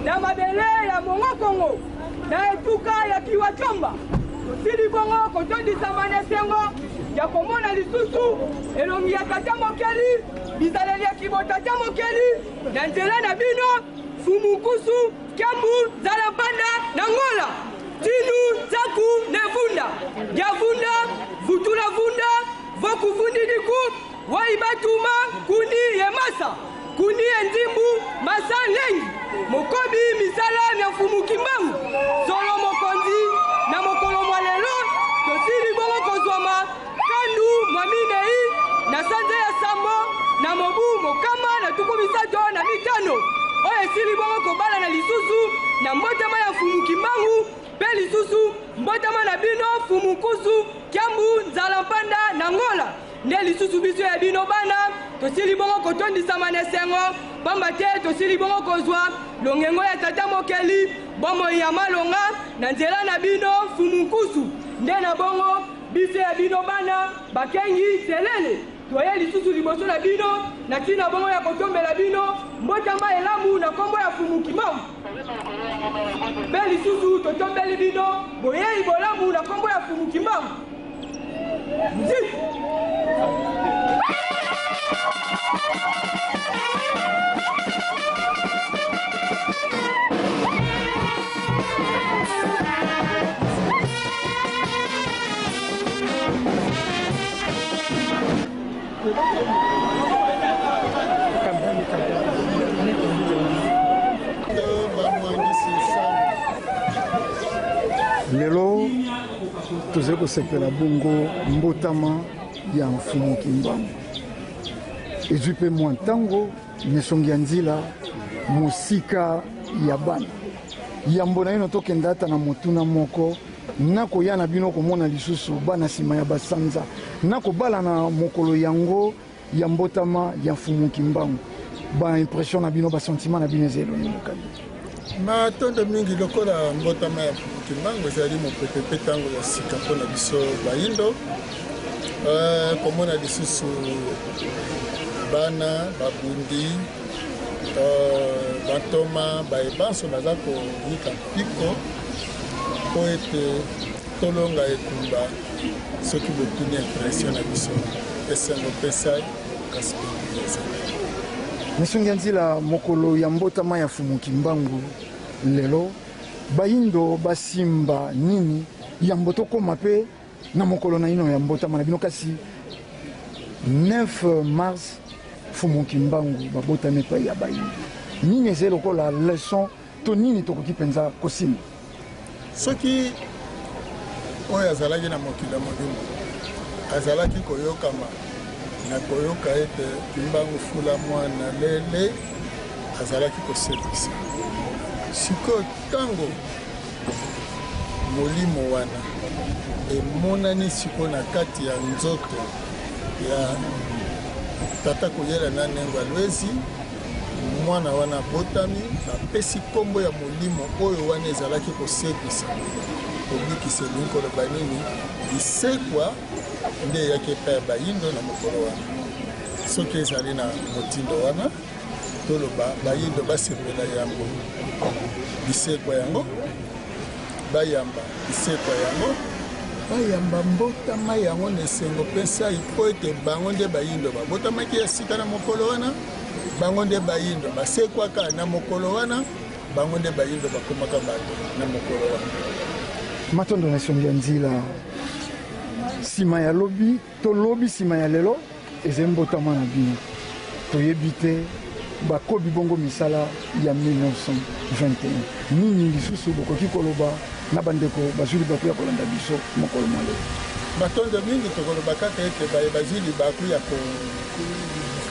na mabele ya Mongo Kongo na etuka ya Kiwachomba sili bongo kotondisa manesengo ya komona lisusu elongi ya tata mokeli bizaleli ya kibota tata mokeli na nzela na bino Fumukusu Kiambu Zalapanda na Ngola Tinu Zaku Nevunda Yavunda Vutula Vunda Vokuvundi Diku Waibatuma Kuni Yemasa Kuni Endimbu Masa Lengi Mokobi Misala na Fumukimbangu Solo Mokondi na Mokolo Mwalelo Tosiri Bongo Kozwama Kandu Mwaminei na Sanje ya Sambo na Mobu Mokama na Tukumisato na Mitano Oye sili bongo kobala na lisusu na mbotama ya Fumukimbangu pe lisusu mbotama na bino Fumukusu Kiambu Nzalampanda na Ngola nde lisusu biso ya bino bana tosili bongo kotondisa manesengo pamba te tosili bongo kozwa longengo ya tata mokeli bomo ya malonga na nzela na bino Fumukusu nde na bongo biso ya bino bana bakengi selele toye lisusu liboso na bino na tina bongo ya kotombela bino mbotama elamu na kombo ya Fumukimbangu be lisusu totombeli bino boyei bolamu na kombo ya Fumukimbangu lelo tozali kosepela bongo mbotama ya Fumukimbangu ezwi mpe mwa ntango mesongi ya nzela mosika ya bana yambo na ino tokenda ata na motuna moko nakoya na bino komona lisusu bana nsima ya basanza nakobala na mokolo yango ya mbotama ya Fumukimbangu baimpression na bino basentiment na bino ezali eloni mokali matondo mingi lokola mbotama ya Fumukimbangu ezali mopepepe ntango ya sika mpona biso bayindo komona lisusu bana babundi bantoma baebanso baza konika mpiko po ete tolonga etumba soki botuni impression na biso esengo pesai kasi misongi ya nzela mokolo ya mbotama ya Fumukimbangu lelo bayindo basimba nini yambo tokoma mpe na mokolo na ino ya mbotama na bino kasi 9 mars Fumukimbangu babotami epai ya bayindo nini ezali lokola leçon to nini tokoki mpenza kosimba soki oyo azalaki na mokili ya molimo azalaki koyokama na koyoka ete Kimbangu fula mwana lele azalaki koservisa sikoyo ntango molimo wana emonani sikoyo na kati ya nzoto ya tata koyela na nengo alwezi mwana wana botami bapesi nkombo ya molimo oyo wana ezalaki kosekisa kobikisa elingi koloba nini lisekwa nde eyaki epai ya bayindo na mokolo wana soki ezali na motindo wana toloba bayindo basepela yango lisekwa yango bayamba lisekwa yango bayamba mbotama yango na esengo mpenza ipo ete bango nde bayindo babotamaki ya sika na mokolo wana bango nde bayindo basekwaka na mokolo wana bango nde bayindo bakomaka bato na mokolo wana matondo na songi ya nzela nsima ya lobi tolobi nsima ya lelo eza mbotama na bino toyebi te bakobi bongo misala ya 1921 nini lisusu bokoki koloba na bandeko bazwili bato ya kolanda biso mokolo mwale batondo mingi tokoloba kaka ete bazwili baku ya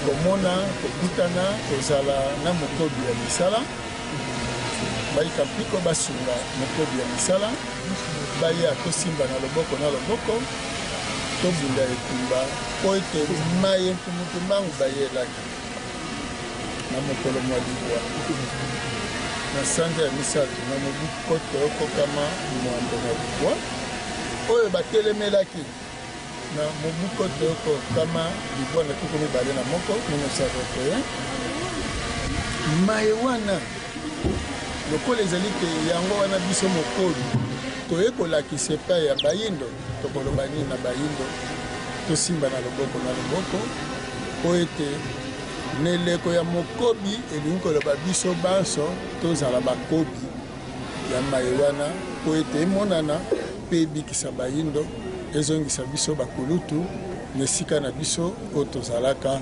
komona kokutana kozala na mokobi ya misala bayika mpiko basunga mokobi ya misala baya tosimba na loboko tobunda etumba po ete maye mpumutu mbangu bayelaki na mokolo mwa libwa na sanza ya misato na mobu koto okokama mwambe na libwa oyo batelemelaki na mobu koto okokama libwa na tuku mibale na moko 1921 maye wana lokola ezali te yango wana biso mokoli toyekolakisa epai ya bayindo tokoloba nini na bayindo tosimba na loboko po ete neleko ya mokobi elingi koloba biso banso tozala bakobi ya maye wana po ete emonana mpe ebikisa bayindo ezongisa biso bakulutu na esika na biso oyo tozalaka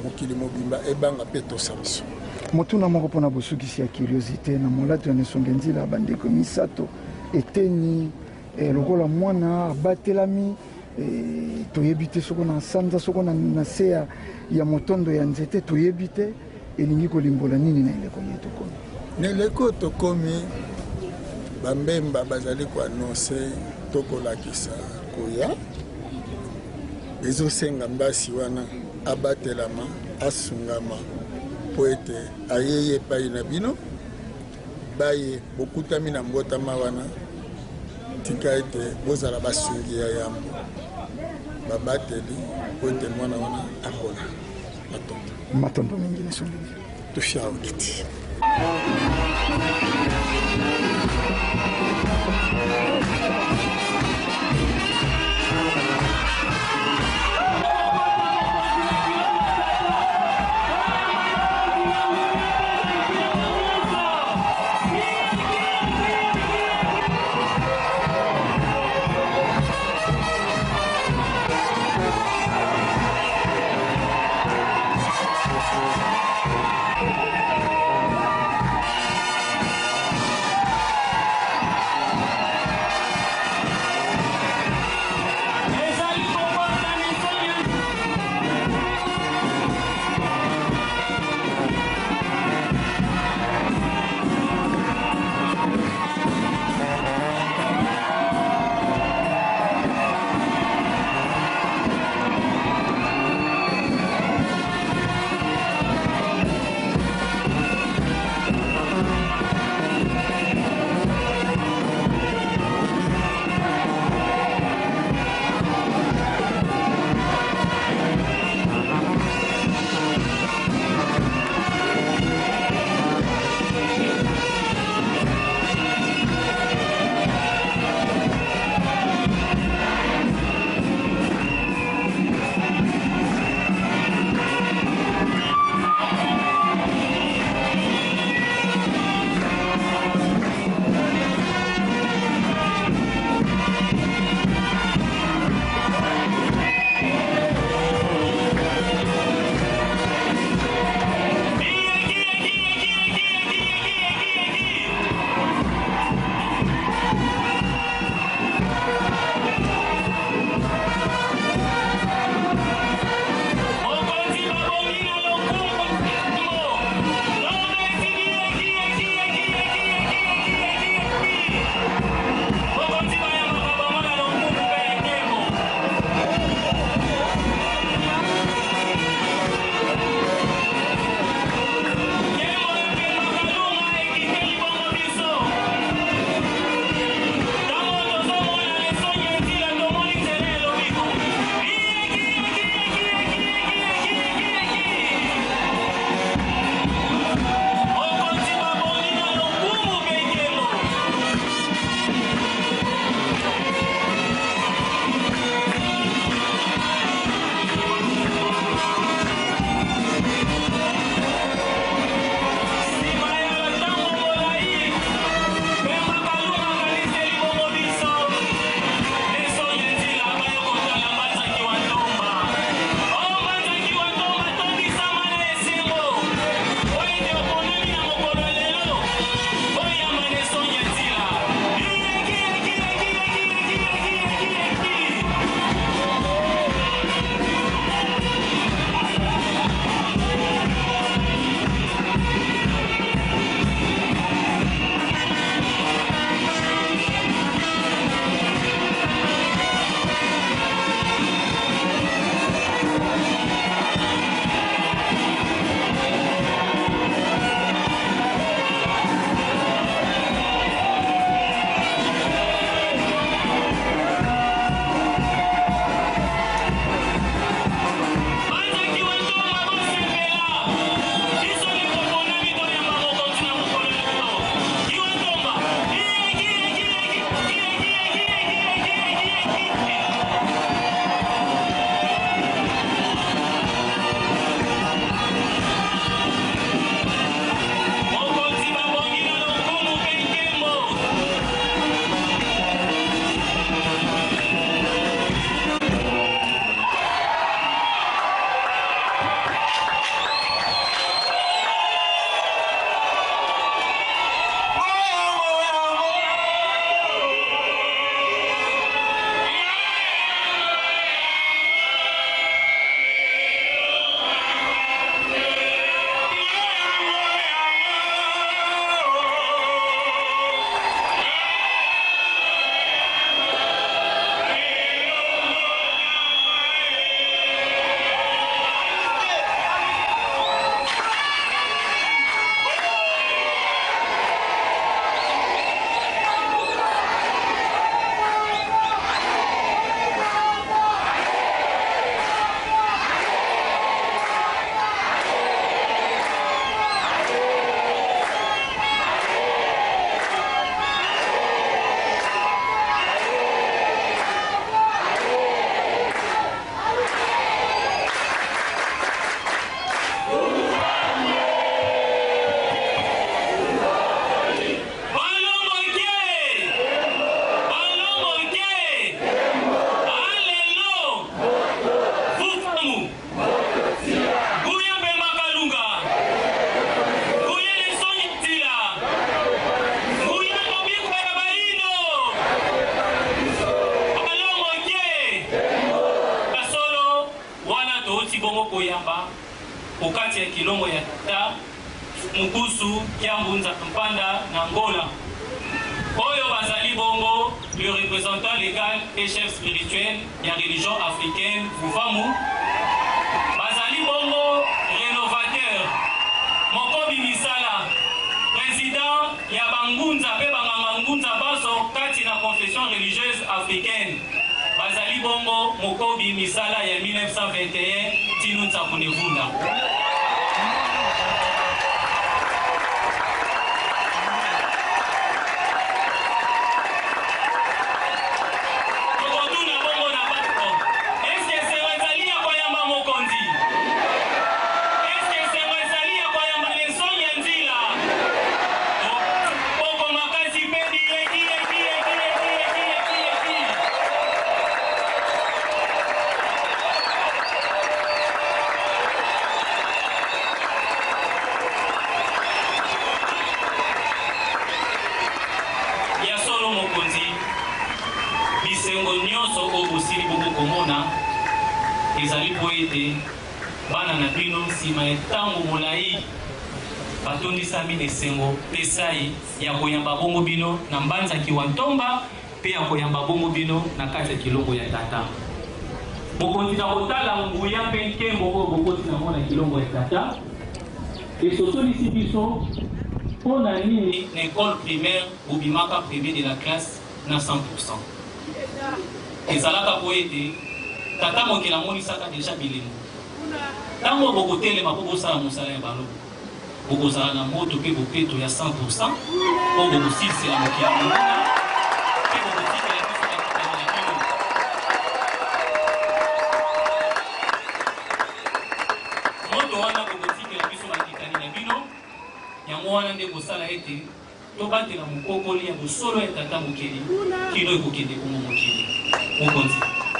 mokili mobimba ebanga mpe tosa biso motuna moko mpona bosukisi ya curiosité na molato ya Nesonge Nzila bandeko misato eteni lokola mwana abatelami toyebi te soko na sanza soko na se ya motondo ya nzete toyebi te elingi kolimbola nini na eleko ye tokomi na eleko tokomi bambemba bazali koanonse tokolakisa koya ezosenga mbasi wana abatelama asungama po ete ayeye epai na bino baye bokutami na mbotama wana tika ete bozala basungi ya yambo babateli po ete mwana wana apona matondo mingi Nesonge tofia okiti Ukati ya Kilongo ya Tata, Mukusu, Kiambunza, Mpanda, Nangola. Oyo Bazali Bongo, le représentant légal et chef spirituel de la religion africaine, Vuvamu. Bazali Bongo, rénovateur. Mokobi Misala, président Yabangunza, Pebangangunza Baso, Kati na confession religieuse africaine. Bazali Bongo, Mokobi Misala ya 1921, Tinu Tsakunevunda. Ezali poete bana na bino nsima ya ntango molai batondisami na esengo pesai ya koyamba bongo bino na mbanza kiwa ntomba mpe ya koyamba bongo bino na kati ya Kilongo ya Tata. Bokonzi na kotala nguya mpe nkembo oyo bokonzi nango na Kilongo ya Tata esosolisi biso mpo na nini na école primaire bobimaka premier de la classe na 100%. Ezalaka poete Tata mokela monisaka deja bilembo. Tango bokotelema mpo bosala mosala ya balo, bokozala na moto mpe bopeto ya 100% mpo bokosilisela mokela monina mpe bokotikela biso bakitani na bino. Moto wana bokotikela biso bakitani na bino, yango wana nde kosala ete tobatela mokokoli ya bosolo ya tata mokeli kino ekokende bongo mokili. Mokonzi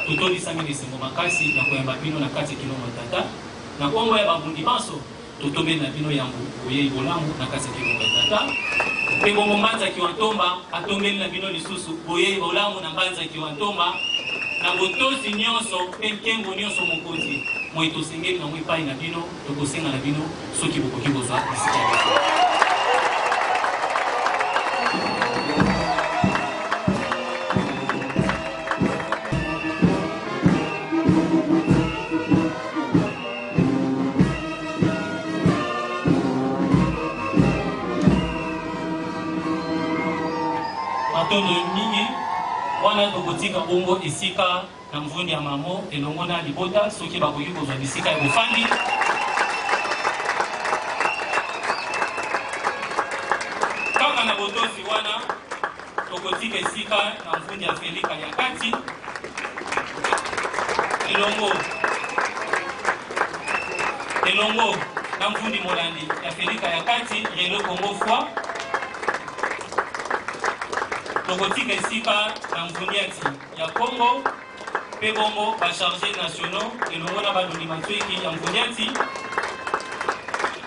totondisami na esengo makasi ya koyamba bino na kati ya Kilongo ya Tata na nkombo ya babundi baso totombeli na bino yango boyei bolamu na kati ya Kilongo ya Tata mpe bongo mbanza kiwa ntomba atombeli na bino lisusu boyei bolamu na mbanza kiwa ntomba na botosi nyonso mpe nkengo nyonso mokonzi moye tosengeli nango epai na bino tokosenga na bino soki bokoki kozwa esika ya biso. Matondo mingi wana tokotika bongo esika na mvundi ya mamo elongo na libota soki bakoki kozwa bisika ya bofandi. Kaka na botosi wana tokotika esika na mvundi ya Felika ya kati elongo na mvundi molandi ya Felika ya kati Relo Congo Foi. Tokotika esika na mvuniati ya Congo pe bongo ba chargé nationaux elongo na baloni matweki ya mvuniati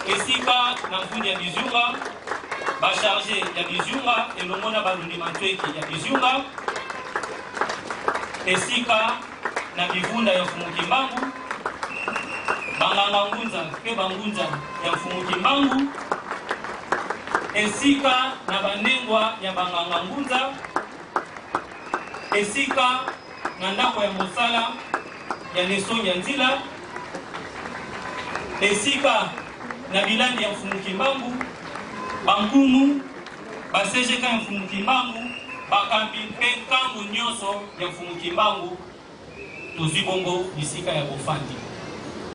esika na mfundi ya Bizunga bacharge ya Bizunga elongo na balundi matweki ya Bizunga esika na bivunda ya Mfumu Kimbangu banganga ngunza pe bangunza ya Mfumu Kimbangu esika na banengwa ya banganga ngunza esika na ndako ya mosala ya Nelson ya Nzila esika na bilandi ya Mfumu Kimbangu bankumu basejeka ya Mfumu Kimbangu bakambi mpe nkangu nyonso ya Mfumu Kimbangu tozwi bongo bisika ya bofandi.